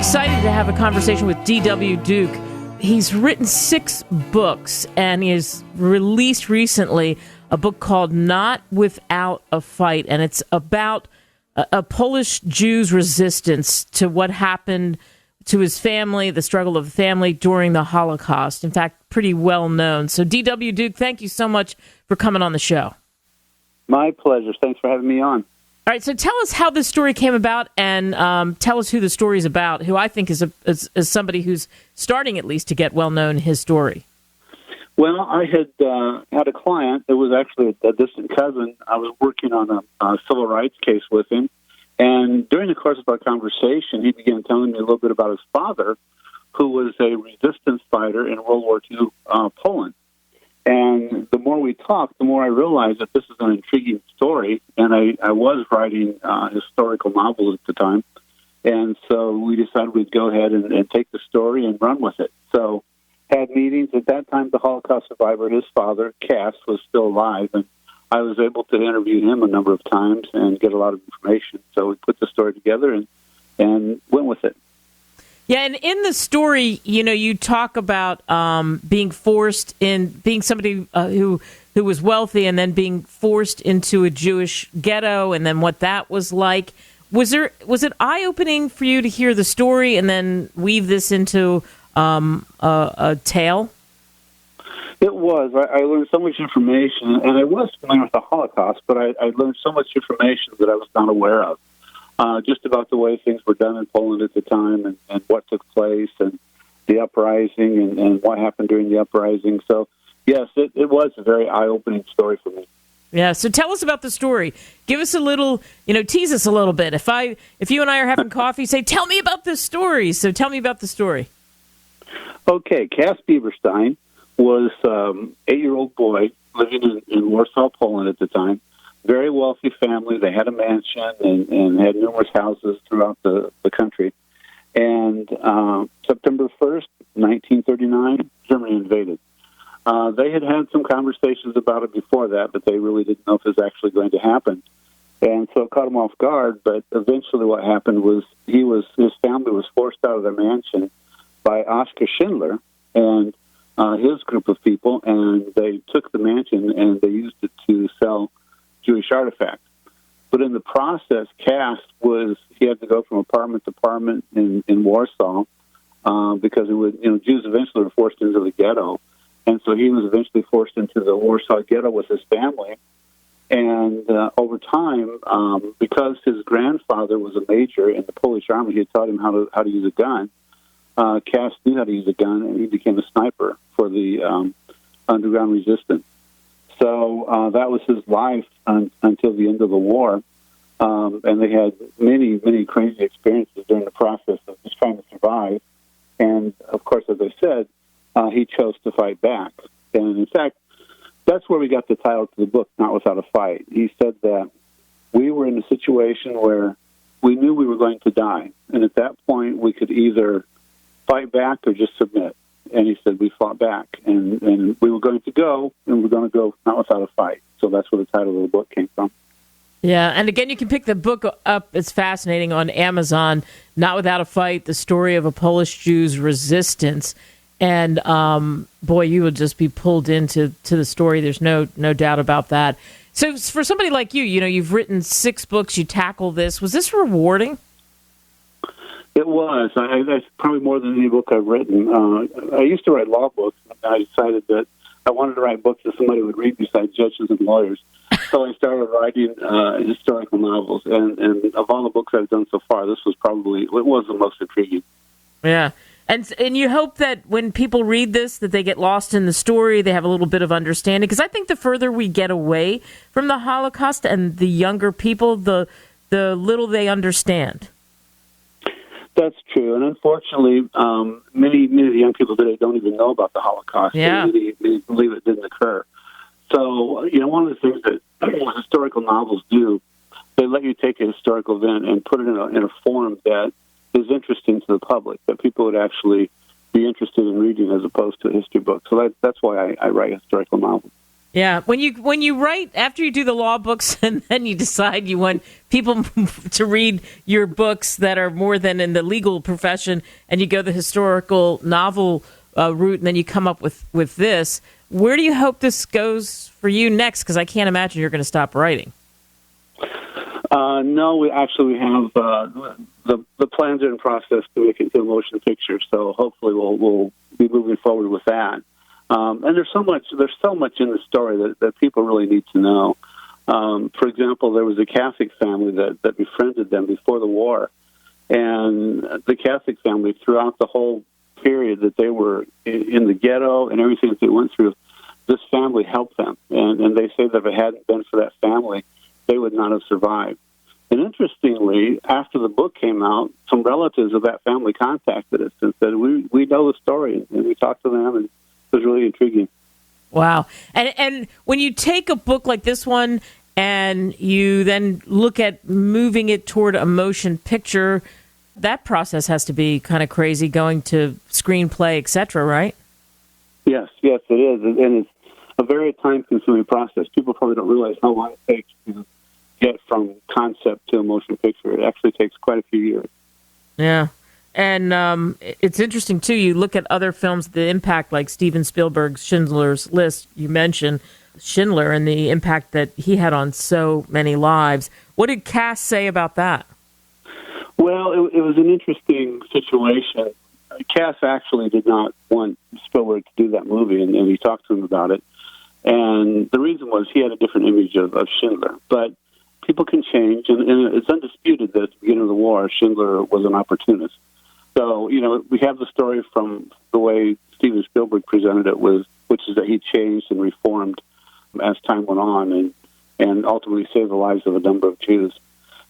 excited to have a conversation with D.W. Duke. He's written 6 books, and he has released recently a book called Not Without a Fight, and it's about a Polish Jew's resistance to what happened to his family, the struggle of the family during the Holocaust. In fact, pretty well known. So D.W. Duke, thank you so much for coming on the show. My pleasure. Thanks for having me on. All right, so tell us how this story came about, and tell us who the story is about, who I think is somebody who's starting at least to get well-known his story. Well, I had a client that was actually a distant cousin. I was working on a civil rights case with him, and during the course of our conversation, he began telling me a little bit about his father, who was a resistance fighter in World War II Poland. And the more we talked, the more I realized that this is an intriguing story, and I was writing historical novels at the time, and so we decided we'd go ahead and take the story and run with it. So had meetings. At that time, the Holocaust survivor, his father, Cass, was still alive, and I was able to interview him a number of times and get a lot of information. So we put the story together and went with it. Yeah, and in the story, you talk about being somebody who was wealthy and then being forced into a Jewish ghetto, and then what that was like. Was it eye-opening for you to hear the story and then weave this into a tale? It was. I learned so much information, and I was familiar with the Holocaust, but I learned so much information that I was not aware of. Just about the way things were done in Poland at the time and what took place and the uprising and what happened during the uprising. So, yes, it was a very eye-opening story for me. Yeah, so tell us about the story. Give us a little, tease us a little bit. If you and I are having coffee, say, tell me about this story. So tell me about the story. Okay, Cass Bieberstein was an 8-year-old boy living in Warsaw, Poland at the time. Very wealthy family. They had a mansion and had numerous houses throughout the country. And September 1st, 1939, Germany invaded. They had some conversations about it before that, but they really didn't know if it was actually going to happen. And so it caught them off guard, but eventually what happened was his family was forced out of their mansion by Oskar Schindler and his group of people, and they took the mansion and they used it to sell Jewish artifacts. But in the process, Cass he had to go from apartment to apartment in Warsaw because Jews eventually were forced into the ghetto. And so he was eventually forced into the Warsaw ghetto with his family. And over time, because his grandfather was a major in the Polish army, he had taught him how to use a gun. Cass knew how to use a gun, and he became a sniper for the underground resistance. So that was his life until the end of the war. And they had many, many crazy experiences during the process of just trying to survive. And, of course, as I said, he chose to fight back. And, in fact, that's where we got the title to the book, Not Without a Fight. He said that we were in a situation where we knew we were going to die. And at that point, we could either fight back or just submit. And he said we fought back. And we were going to go, and we were going to go not without a fight. So that's where the title of the book came from. Yeah, and again, you can pick the book up. It's fascinating on Amazon, Not Without a Fight, the story of a Polish Jew's resistance. And, boy, you will just be pulled into the story. There's no doubt about that. So for somebody like you, you've written 6 books, you tackle this. Was this rewarding? It was. That's probably more than any book I've written. I used to write law books, and I decided that I wanted to write books that somebody would read besides judges and lawyers. So I started writing historical novels. And of all the books I've done so far, this was the most intriguing. Yeah. And you hope that when people read this, that they get lost in the story, they have a little bit of understanding. Because I think the further we get away from the Holocaust and the younger people, the little they understand. That's true. And unfortunately, many of the young people today don't even know about the Holocaust. Yeah. They believe it didn't occur. So, one of the things that historical novels do, they let you take a historical event and put it in a form that is interesting to the public, that people would actually be interested in reading as opposed to a history book. So that's why I write historical novels. Yeah, when you write after you do the law books and then you decide you want people to read your books that are more than in the legal profession, and you go the historical novel route, and then you come up with this. Where do you hope this goes for you next? Because I can't imagine you're going to stop writing. No, we have the plans are in process to make it into a motion picture. So hopefully we'll be moving forward with that. And there's so much in the story that people really need to know. For example, there was a Catholic family that befriended them before the war, and the Catholic family throughout the whole period that they were in the ghetto and everything that they went through, this family helped them. And they say that if it hadn't been for that family, they would not have survived. And interestingly, after the book came out, some relatives of that family contacted us and said, we know the story, and we talked to them, and it was really intriguing. Wow. And when you take a book like this one and you then look at moving it toward a motion picture, that process has to be kind of crazy, going to screenplay, et cetera, right? Yes, it is. And it's a very time-consuming process. People probably don't realize how long it takes to get from concept to a motion picture. It actually takes quite a few years. Yeah. And it's interesting, too, you look at other films, the impact, like Steven Spielberg's Schindler's List. You mentioned Schindler and the impact that he had on so many lives. What did Cass say about that? Well, it was an interesting situation. Cass actually did not want Spielberg to do that movie, and he talked to him about it. And the reason was he had a different image of Schindler. But people can change, and it's undisputed that at the beginning of the war, Schindler was an opportunist. So, we have the story from the way Steven Spielberg presented it, which is that he changed and reformed as time went on and ultimately saved the lives of a number of Jews.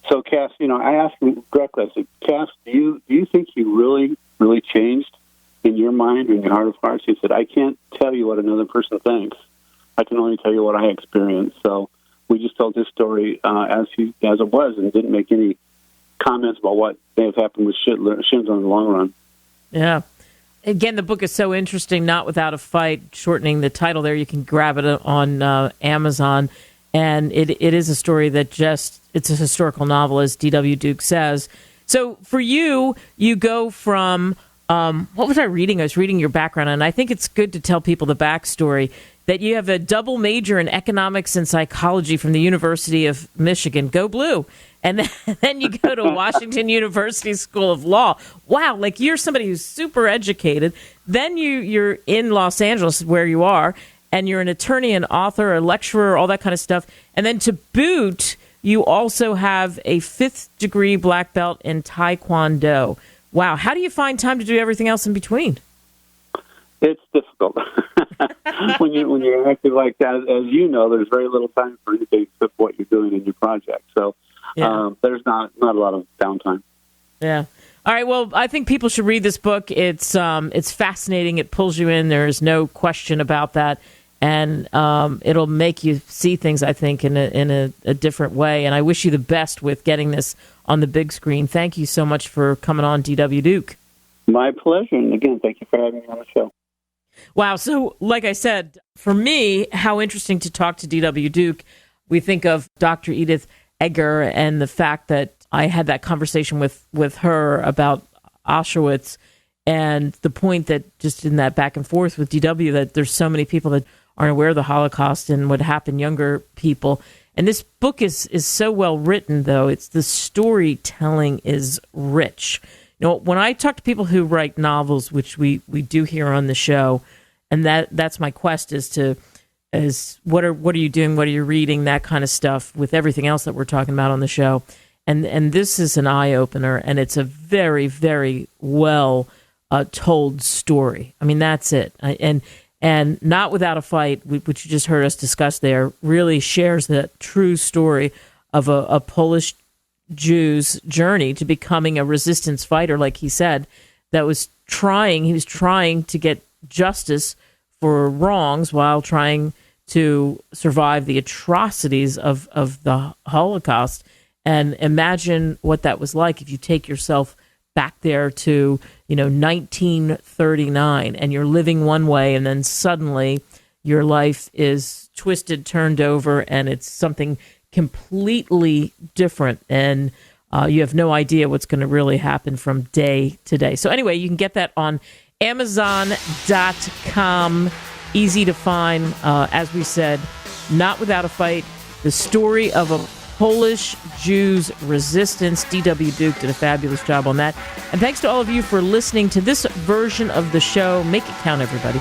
So, Cass, I asked him directly, I said, Cass, do you think he really, really changed in your mind or in your heart of hearts? He said, I can't tell you what another person thinks. I can only tell you what I experienced. So we just told his story as it was and didn't make any comments about what may have happened with Schindler in the long run. Yeah. Again, the book is so interesting, Not Without a Fight, shortening the title there. You can grab it on Amazon. And it is a story that it's a historical novel, as D.W. Duke says. So for you go from, what was I reading? I was reading your background, and I think it's good to tell people the backstory, that you have a double major in economics and psychology from the University of Michigan. Go Blue. And then you go to Washington University School of Law. Wow, like you're somebody who's super educated. Then you're in Los Angeles, where you are, and you're an attorney, an author, a lecturer, all that kind of stuff. And then to boot, you also have a 5th degree black belt in Taekwondo. Wow. How do you find time to do everything else in between? It's difficult. when you're active like that, as you know, there's very little time for anything except what you're doing in your project. So there's not a lot of downtime. Yeah. All right. Well, I think people should read this book. It's fascinating. It pulls you in. There is no question about that. And it'll make you see things, I think, in a different way. And I wish you the best with getting this on the big screen. Thank you so much for coming on, D.W. Duke. My pleasure. And again, thank you for having me on the show. Wow. So, like I said, for me, how interesting to talk to D.W. Duke. We think of Dr. Edith Eger and the fact that I had that conversation with her about Auschwitz, and the point that just in that back and forth with D.W. that there's so many people that aren't aware of the Holocaust and what happened, younger people. And this book is so well written, though. It's the storytelling is rich. When I talk to people who write novels, which we do here on the show, and that's my quest is what are you doing, what are you reading, that kind of stuff with everything else that we're talking about on the show. And this is an eye opener, and it's a very, very well told story. I mean, that's it. And Not Without a Fight, which you just heard us discuss there, really shares the true story of a Polish Jew's journey to becoming a resistance fighter, like he said, he was trying to get justice for wrongs while trying to survive the atrocities of the Holocaust. And imagine what that was like if you take yourself back there to 1939, and you're living one way, and then suddenly your life is twisted, turned over, and it's something completely different. And you have no idea what's going to really happen from day to day. So anyway, you can get that on Amazon.com. Easy to find. As we said, Not Without a Fight, the story of a Polish Jews' resistance. D.W. Duke did a fabulous job on that. And thanks to all of you for listening to this version of the show. Make it count, everybody.